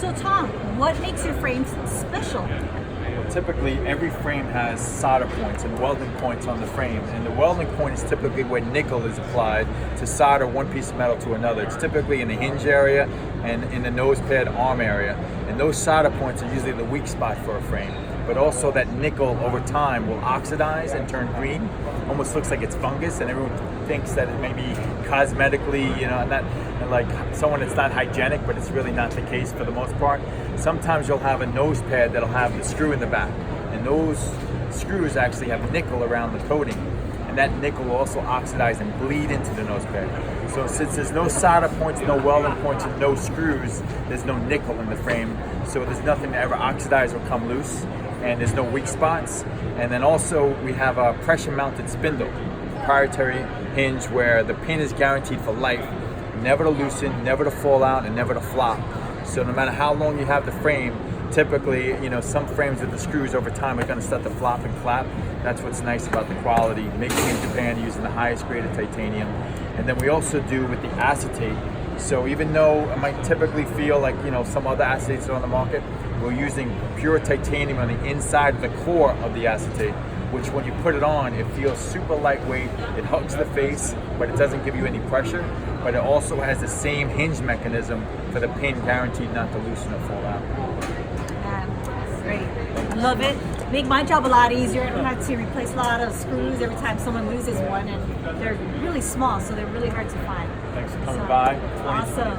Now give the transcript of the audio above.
So Tom, what makes your frames special? Well, typically, every frame has solder points and welding points on the frame, and the welding point is typically where nickel is applied to solder one piece of metal to another. It's typically in the hinge area and in the nose pad arm area, and those solder points are usually the weak spot for a frame. But also that nickel over time will oxidize and turn green. Almost looks like it's fungus, and everyone thinks that it may be cosmetically, not like someone that's not hygienic, but it's really not the case for the most part. Sometimes you'll have a nose pad that'll have the screw in the back, and those screws actually have nickel around the coating, and that nickel will also oxidize and bleed into the nose pad. So since there's no solder points, no welding points, and no screws, there's no nickel in the frame, so there's nothing to ever oxidize or come loose, and there's no weak spots. And then also we have a pressure mounted spindle, proprietary hinge where the pin is guaranteed for life, never to loosen, never to fall out, and never to flop. So no matter how long you have the frame, typically, some frames with the screws over time are going to start to flop and clap. That's what's nice about the quality, making in Japan using the highest grade of titanium. And then we also do with the acetate. So even though it might typically feel like some other acetates are on the market, we're using pure titanium on the inside of the core of the acetate, which when you put it on, it feels super lightweight. It hugs the face, but it doesn't give you any pressure. But it also has the same hinge mechanism for the pin, guaranteed not to loosen or fall out. Great. I love it. Make my job a lot easier. I don't have to replace a lot of screws every time someone loses one, and they're really small, so they're really hard to find. Thanks for coming by. Awesome.